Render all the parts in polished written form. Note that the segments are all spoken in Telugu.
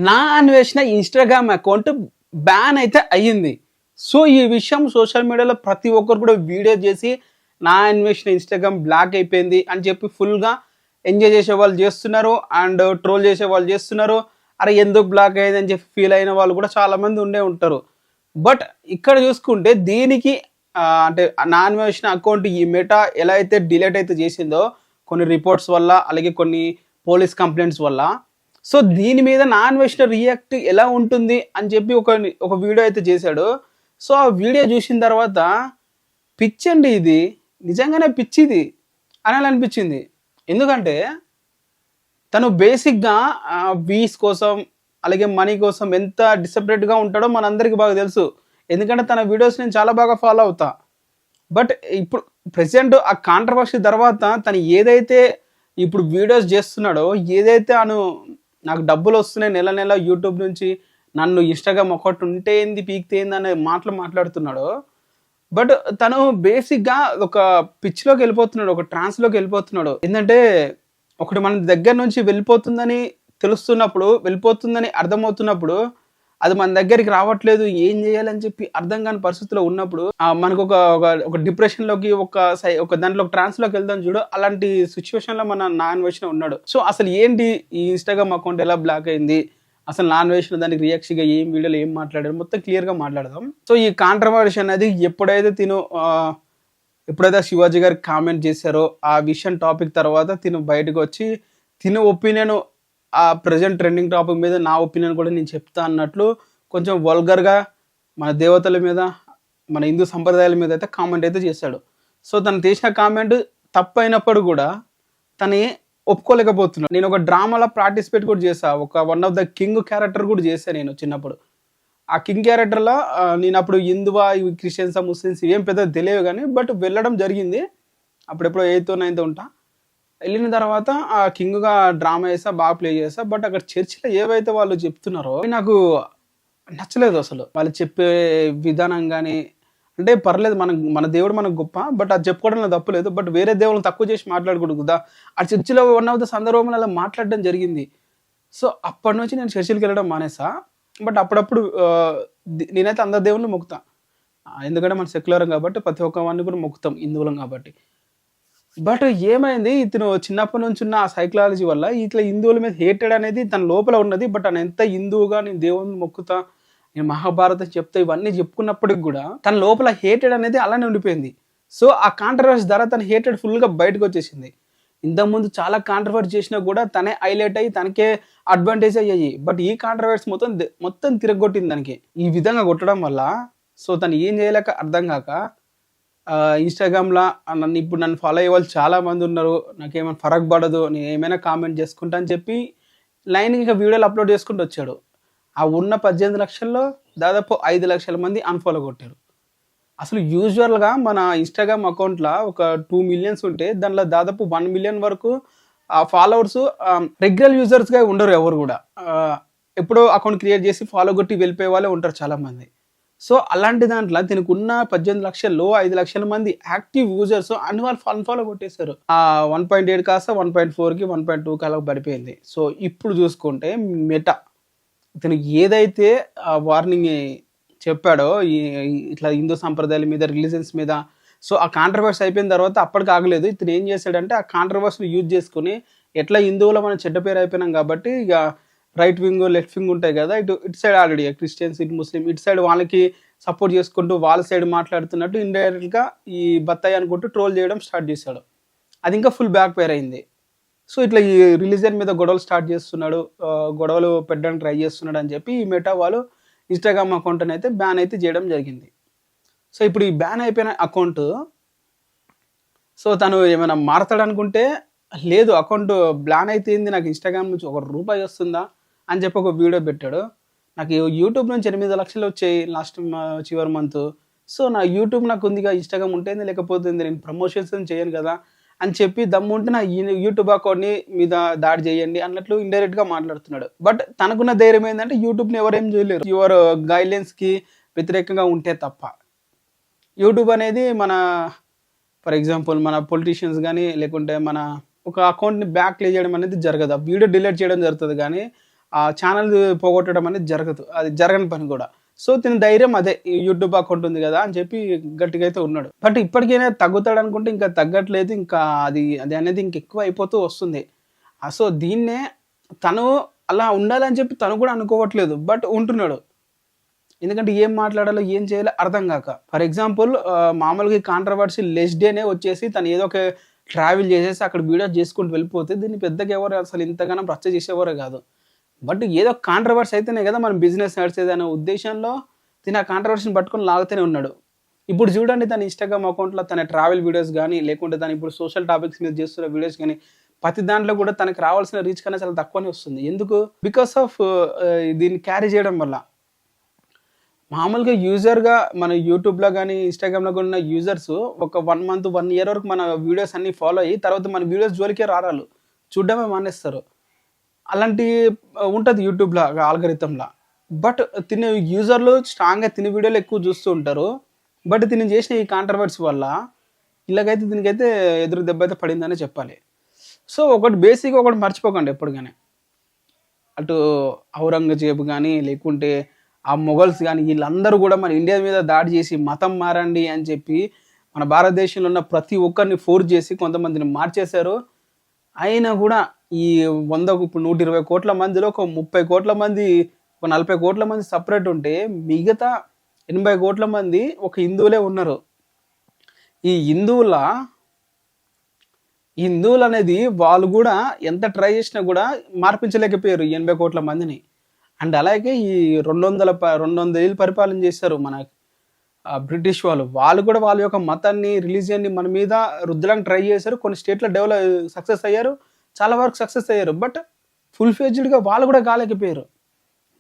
నా అన్వేషణ ఇన్‌స్టాగ్రామ్ అకౌంట్ బ్యాన్ అయితే అయ్యింది. సో, ఈ విషయం సోషల్ మీడియాలో ప్రతి ఒక్కరు కూడా వీడియో చేసి, నా అన్వేషణ ఇన్‌స్టాగ్రామ్ బ్లాక్ అయిపోయింది అని చెప్పి ఫుల్‌గా ఎంజాయ్ చేసేవాళ్ళు చేస్తున్నారు. అండ్ ట్రోల్ చేసేవాళ్ళు చేస్తున్నారు. అరే! ఎందుకు బ్లాక్ అయ్యిందని చెప్పి ఫీల్ అయిన వాళ్ళు కూడా చాలామంది ఉండే ఉంటారు. బట్ ఇక్కడ చూసుకుంటే దీనికి అంటే నా అన్వేషణ అకౌంట్ ఈ మెటా ఎలా అయితే డిలీట్ అయితే చేసిందో కొన్ని రిపోర్ట్స్ వల్ల, అలాగే కొన్ని పోలీస్ కంప్లెయింట్స్ వల్ల. సో, దీని మీద నా అన్వేషణ రియాక్ట్ ఎలా ఉంటుంది అని చెప్పి ఒక వీడియో అయితే చేశాడు. సో, ఆ వీడియో చూసిన తర్వాత పిచ్చండి ఇది. నిజంగానే పిచ్చిది అనాలనిపించింది. ఎందుకంటే తను బేసిక్‌గా వ్యూస్ కోసం, అలాగే మనీ కోసం ఎంత డిసపరేట్‌గా ఉంటాడో మనందరికీ బాగా తెలుసు. ఎందుకంటే తన వీడియోస్ నేను చాలా బాగా ఫాలో అవుతా. బట్ ఇప్పుడు ప్రెజెంట్ ఆ కాంట్రవర్సీ తర్వాత తను ఏదైతే ఇప్పుడు వీడియోస్ చేస్తున్నాడో, ఏదైతే నాకు డబ్బులొస్తున్నాయి నెల నెల యూట్యూబ్ నుంచి, నన్ను ఇన్‌స్టాగ్రామ్ ఒకటి ఉంటే ఏంది, పీకితే ఏంది అనే మాటలు మాట్లాడుతున్నాడో, బట్ తను బేసిక్‌గా ఒక పిచ్‌లోకి వెళ్ళిపోతున్నాడు. ఒక ట్రాన్స్‌లోకి వెళ్ళిపోతున్నాడు. ఏందంటే ఒకటి మన దగ్గర నుంచి వెళ్ళిపోతుందని తెలుస్తున్నప్పుడు, వెళ్ళిపోతుందని అర్థమవుతున్నప్పుడు, అది మన దగ్గరికి రావట్లేదు. ఏం చేయాలని చెప్పి అర్థం కాని పరిస్థితిలో ఉన్నప్పుడు మనకు ఒక డిప్రెషన్‌లోకి ఒక దాంట్లో ఒక ట్రాన్స్‌లోకి వెళ్దాం చూడు. అలాంటి సిట్యుయేషన్‌లో మన నా అన్వేషణ ఉన్నాడు. సో, అసలు ఏంటి ఈ ఇన్‌స్టాగ్రామ్ అకౌంట్ ఎలా బ్లాక్ అయింది? అసలు నా అన్వేషణ దానికి రియాక్షన్‌గా ఏం వీడియోలో ఏం మాట్లాడాడు మొత్తం క్లియర్‌గా మాట్లాడదాం. సో, ఈ కాంట్రవర్సీ అనేది ఎప్పుడైతే శివాజీ గారికి కామెంట్ చేశారో ఆ విషయం టాపిక్ తర్వాత తిను బయటకు వచ్చి తిను ఒపీనియన్ ప్రెజెంట్ ట్రెండింగ్ టాపిక్ మీద నా ఒపీనియన్ కూడా నేను చెప్తా అన్నట్లు కొంచెం వల్గర్‌గా మన దేవతల మీద, మన హిందూ సంప్రదాయాల మీద అయితే కామెంట్ అయితే చేశాడు. సో, తను చేసిన కామెంట్ తప్పైనప్పుడు కూడా తను ఒప్పుకోలేకపోతున్నాడు. నేను ఒక డ్రామాలో పార్టిసిపేట్ కూడా చేశా. One of the king character కూడా చేశా నేను చిన్నప్పుడు. ఆ కింగ్ క్యారెక్టర్‌లో నేను అప్పుడు హిందువా, ఇవి క్రిస్టియన్సా, ముస్లిమ్స్ ఇవేం పెద్దగా తెలియవు గానీ బట్ వెళ్ళడం జరిగింది. అప్పుడెప్పుడో 8థ్, 9థ్ ఉంటా. వెళ్ళిన తర్వాత ఆ కింగ్‌గా డ్రామా చేశా, బాగా ప్లే చేశా. బట్ అక్కడ చర్చిలో ఏవైతే వాళ్ళు చెప్తున్నారో అవి నాకు నచ్చలేదు అసలు. వాళ్ళు చెప్పే విధానం గాని, అంటే పర్లేదు మన దేవుడు మనకు గొప్ప. బట్ అది చెప్పుకోవడంలో తప్పు లేదు. బట్ వేరే దేవుళ్ళని తక్కువ చేసి మాట్లాడకూడదు కదా! ఆ చర్చిలో వన్ ఆఫ్ ద సందర్భంలో అలా మాట్లాడడం జరిగింది. సో, అప్పటినుంచి నేను చర్చిలకెళ్ళడం మానేసా. బట్ అప్పుడప్పుడు నేనైతే అందరి దేవుళ్ళని మొక్కుతా. ఎందుకంటే మనం సెక్యులరం కాబట్టి ప్రతి ఒక్కవాడిని కూడా మొక్కుతాం హిందువులం కాబట్టి. బట్ ఏమైంది ఇతను చిన్నప్పటి నుంచి ఉన్న ఆ సైకాలజీ వల్ల ఇట్లా హిందువుల మీద హేటెడ్ అనేది తన లోపల ఉన్నది. బట్ తను ఎంత హిందువుగా నేను దేవుడిని మొక్కుతా, నేను మహాభారతం చెప్తా ఇవన్నీ చెప్పుకున్నప్పటికి కూడా తన లోపల హేటెడ్ అనేది అలానే ఉండిపోయింది. సో, ఆ కాంట్రవర్సీ ద్వారా తన హేటెడ్ ఫుల్‌గా బయటకొచ్చేసింది. ఇంతకుముందు చాలా కాంట్రవర్సీ చేసినా కూడా తనే హైలైట్ అయ్యి తనకే అడ్వాంటేజ్ అయ్యాయి. బట్ ఈ కాంట్రవర్సీ మొత్తం తిరగొట్టింది దానికి. ఈ విధంగా కొట్టడం వల్ల సో, తను ఏం చేయలేక అర్థం కాక ఇన్‌స్టాగ్రామ్‌లో నన్ను ఫాలో అయ్యే వాళ్ళు చాలా మంది ఉన్నారు. నాకేమైనా ఫరక్ పడదు. నేను ఏమైనా కామెంట్ చేసుకుంటా అని చెప్పి లైన్‌గా వీడియోలు అప్‌లోడ్ చేసుకుంటూ వచ్చాడు. ఆ ఉన్న 18 లక్షల్లో దాదాపు 5 లక్షల మంది అన్‌ఫాలో కొట్టారు. అసలు యూజువల్‌గా మన ఇన్‌స్టాగ్రామ్ అకౌంట్‌లో ఒక 2 మిలియన్స్ ఉంటే దాంట్లో దాదాపు 1 మిలియన్ వరకు ఫాలోవర్స్ రెగ్యులర్ యూజర్స్‌గా ఉండరు ఎవరు కూడా. ఎప్పుడో అకౌంట్ క్రియేట్ చేసి ఫాలో కొట్టి వెళ్ళిపోయే వాళ్ళే ఉంటారు చాలామంది. సో, అలాంటి దాంట్లో దీనికున్న 18 లక్షల్లో 5 లక్షల మంది యాక్టివ్ యూజర్స్ అన్‌ఫాలో కొట్టేశారు. 1.8 కాస్త 1.4కి 1.2కి అలా పడిపోయింది. సో, ఇప్పుడు చూసుకుంటే మెటా ఇతను ఏదైతే వార్నింగ్ చెప్పాడో ఇట్లా హిందూ సంప్రదాయాల మీద, రిలీజియన్స్ మీద. సో, ఆ కాంట్రవర్సీ అయిపోయిన తర్వాత అప్పటికి ఆగలేదు. ఇతను ఏం చేశాడంటే ఆ కాంట్రవర్సీని యూజ్ చేసుకొని ఎట్లా హిందువులో మనం చెడ్డ పేరు అయిపోయినాం కాబట్టి ఇక రైట్ వింగ్, లెఫ్ట్ వింగ్ ఉంటాయి కదా! ఇటు సైడ్ ఆల్రెడీ క్రిస్టియన్స్, ఇటు ముస్లిం ఇటు సైడ్ వాళ్ళకి సపోర్ట్ చేసుకుంటూ వాళ్ళ సైడ్ మాట్లాడుతున్నట్టు ఇండైరెక్ట్‌గా ఈ బత్తాయి అనుకుంటూ ట్రోల్ చేయడం స్టార్ట్ చేశాడు. అది ఇంకా ఫుల్ బ్యాక్ ఫైర్ అయింది. సో, ఇట్లా ఈ రిలీజియన్ మీద గొడవలు స్టార్ట్ చేస్తున్నాడు. గొడవలు పెట్టడానికి ట్రై చేస్తున్నాడు అని చెప్పి ఈ మెటా వాళ్ళు ఇన్‌స్టాగ్రామ్ అకౌంట్‌ని అయితే బ్యాన్ అయితే చేయడం జరిగింది. సో, ఇప్పుడు ఈ బ్యాన్ అయిపోయిన అకౌంట్ సో, తను ఏమైనా మారతాడనుకుంటే లేదు అకౌంట్ బ్యాన్ అయితే ఏంది, నాకు ఇన్‌స్టాగ్రామ్ నుంచి రూపాయి వస్తుందా అని చెప్పి ఒక వీడియో పెట్టాడు. నాకు యూట్యూబ్ నుంచి 8 లక్షలు వచ్చాయి లాస్ట్ చివరి మంత్. సో, నా యూట్యూబ్ నాకు ఉందిగా, ఇన్‌స్టాగ్రామ్ ఉంటేంది లేకపోతుంది, నేను ప్రమోషన్స్ ఏం చేయను కదా అని చెప్పి దమ్ముంటే నా యూట్యూబ్ అకౌంట్‌ని మీద దాడి చేయండి అన్నట్లు ఇండైరెక్ట్‌గా మాట్లాడుతున్నాడు. బట్ తనకున్న ధైర్యం ఏంటంటే యూట్యూబ్‌ని ఎవరేం చేయలేరు. యువర్ గైడ్‌లైన్స్‌కి వ్యతిరేకంగా ఉంటే తప్ప. యూట్యూబ్ అనేది ఫర్ ఎగ్జాంపుల్ మన పొలిటీషియన్స్ గానీ, లేకుంటే మన ఒక అకౌంట్‌ని బ్యాక్ క్లియర్ చేయడం అనేది జరగదు. ఆ వీడియో డిలీట్ చేయడం జరుగుతది గానీ, ఆ ఛానల్ పోగొట్టడం అనేది జరగదు, అది జరగని పని కూడా. సో తిని ధైర్యం అదే, ఈ యూట్యూబ్ అకౌంట్ ఉంది కదా అని చెప్పి గట్టిగా అయితే ఉన్నాడు. బట్ ఇప్పటికైనా తగ్గుతాడు అనుకుంటే ఇంకా తగ్గట్లేదు, ఇంకా అది అది అనేది ఇంకెక్కువ అయిపోతూ వస్తుంది. సో దీన్నే తను అలా ఉండాలని చెప్పి తను కూడా అనుకోవట్లేదు, బట్ ఉంటున్నాడు. ఎందుకంటే ఏం మాట్లాడాలో ఏం చేయాలో అర్థం కాక. ఫర్ ఎగ్జాంపుల్ మామూలుగా ఈ కాంట్రవర్సీ లెస్ డేనే వచ్చేసి తను ఏదో ఒక ట్రావెల్ చేసేసి అక్కడ వీడియోస్ చేసుకుంటూ వెళ్ళిపోతే దీన్ని పెద్దగా ఎవరు అసలు ఇంతగానో రచ్చ చేసేవారే కాదు. బట్ ఏదో కాంట్రవర్సీ అయితేనే కదా మనం బిజినెస్ నడిచేది అనే ఉద్దేశంలో తిన ఆ కాంట్రవర్సీని పట్టుకొని లాగుతూనే ఉన్నాడు. ఇప్పుడు చూడండి తన ఇన్స్టాగ్రామ్ అకౌంట్లో తన ట్రావెల్ వీడియోస్ కానీ, లేకుంటే తను ఇప్పుడు సోషల్ టాపిక్స్ మీద చేస్తున్న వీడియోస్ కానీ, ప్రతి దాంట్లో కూడా తనకు రావాల్సిన రీచ్ కన్నా చాలా తక్కువనే వస్తుంది. ఎందుకు? బికాస్ ఆఫ్ దీన్ని క్యారీ చేయడం వల్ల. మామూలుగా యూజర్గా మన యూట్యూబ్లో కానీ ఇన్స్టాగ్రామ్లో కూడా ఉన్న యూజర్స్ ఒక 1 మంత్ 1 ఇయర్ వరకు మన వీడియోస్ అన్నీ ఫాలో అయ్యి తర్వాత మన వీడియోస్ జోలికే రారాలు, చూడడమే మానేస్తారు. అలాంటి ఉంటుంది యూట్యూబ్లో ఆల్గరిథంలా. బట్ తినే యూజర్లు స్ట్రాంగ్గా తినే వీడియోలు ఎక్కువ చూస్తూ ఉంటారు. బట్ తిని చేసిన ఈ కాంట్రవర్సీ వల్ల ఇలాగైతే దీనికైతే ఎదురు దెబ్బ అయితే పడిందనే చెప్పాలి. సో ఒకటి బేసిక్గా ఒకటి మర్చిపోకండి ఎప్పుడు కానీ, అటు ఔరంగజేబు కానీ లేకుంటే ఆ మొఘల్స్ కానీ వీళ్ళందరూ కూడా మన ఇండియా మీద దాడి చేసి మతం మారండి అని చెప్పి మన భారతదేశంలో ఉన్న ప్రతి ఒక్కరిని ఫోర్స్ చేసి కొంతమందిని మార్చేశారు. అయినా కూడా ఈ 100 ఇప్పుడు 120 కోట్ల మందిలో ఒక 30 కోట్ల మంది, ఒక 40 కోట్ల మంది సపరేట్ ఉంటే మిగతా 80 కోట్ల మంది ఒక హిందువులే ఉన్నారు. ఈ హిందువులు అనేది వాళ్ళు కూడా ఎంత ట్రై చేసినా కూడా మార్పించలేకపోయారు 80 కోట్ల మందిని. అండ్ అలాగే ఈ 200 ఏళ్ళు పరిపాలన చేశారు మన బ్రిటిష్ వాళ్ళు కూడా వాళ్ళ యొక్క మతాన్ని, రిలీజియన్ని మన మీద రుద్దడానికి ట్రై చేశారు. కొన్ని స్టేట్లో సక్సెస్ అయ్యారు, చాలా వరకు సక్సెస్ అయ్యారు. బట్ ఫుల్ ఫ్లెడ్జ్డ్గా వాళ్ళు కూడా కాలేకపోయారు.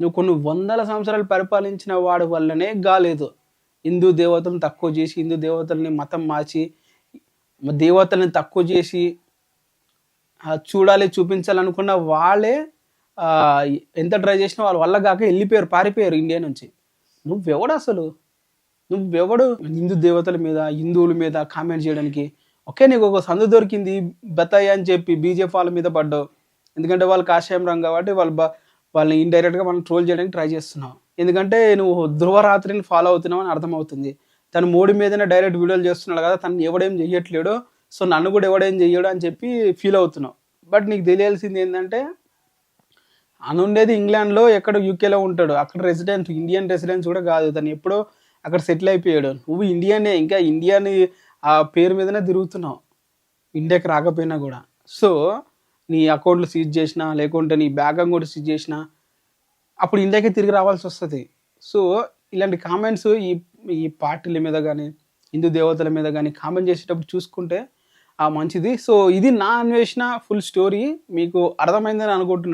నువ్వు కొన్ని 100 సంవత్సరాలు పరిపాలించిన వాడి వల్లనే కాలేదు. హిందూ దేవతలను తక్కువ చేసి, హిందూ దేవతల్ని మతం మార్చి, దేవతల్ని తక్కువ చేసి చూడాలి చూపించాలనుకున్న వాళ్ళే ఎంత ట్రై చేసినా వాళ్ళ వల్ల కాక వెళ్ళిపోయారు, పారిపోయారు ఇండియా నుంచి. నువ్వెవడు అసలు? నువ్వెవడు హిందూ దేవతల మీద, హిందువుల మీద కామెంట్ చేయడానికి? ఓకే, నీకు ఒక సందు దొరికింది బతాయి అని చెప్పి బీజేపీ వాళ్ళ మీద పడ్డావు. ఎందుకంటే వాళ్ళు కాషాయం రంగు కాబట్టి వాళ్ళని ఇండైరెక్ట్గా మనం ట్రోల్ చేయడానికి ట్రై చేస్తున్నావు. ఎందుకంటే నువ్వు ధ్రువరాత్రిని ఫాలో అవుతున్నావు అని అర్థమవుతుంది. తను మోడీ మీదనే డైరెక్ట్ వీడియోలు చేస్తున్నాడు కదా, తను ఎవడేం చెయ్యట్లేడు, సో నన్ను కూడా ఎవడేం చెయ్యడు అని చెప్పి ఫీల్ అవుతున్నావు. బట్ నీకు తెలియాల్సింది ఏంటంటే అనుండేది ఇంగ్లాండ్లో, ఎక్కడ యూకేలో ఉంటాడు. అక్కడ ఇండియన్ రెసిడెన్స్ కూడా కాదు, తను ఎప్పుడో అక్కడ సెటిల్ అయిపోయాడు. నువ్వు ఇండియానే, ఇంకా ఇండియాని ఆ పేరు మీదనే తిరుగుతున్నావు ఇండియాకి రాకపోయినా కూడా. సో నీ అకౌంట్లు సీజ్ చేసినా, లేకుంటే నీ బ్యాగ్ అకౌంట్ సీజ్ చేసినా అప్పుడు ఇండియాకి తిరిగి రావాల్సి వస్తుంది. సో ఇలాంటి కామెంట్స్ ఈ పార్టీల మీద కానీ, హిందూ దేవతల మీద కానీ కామెంట్ చేసేటప్పుడు చూసుకుంటే మంచిది. సో ఇది నా అన్వేషణ ఫుల్ స్టోరీ, మీకు అర్థమైందని అనుకుంటున్నాను.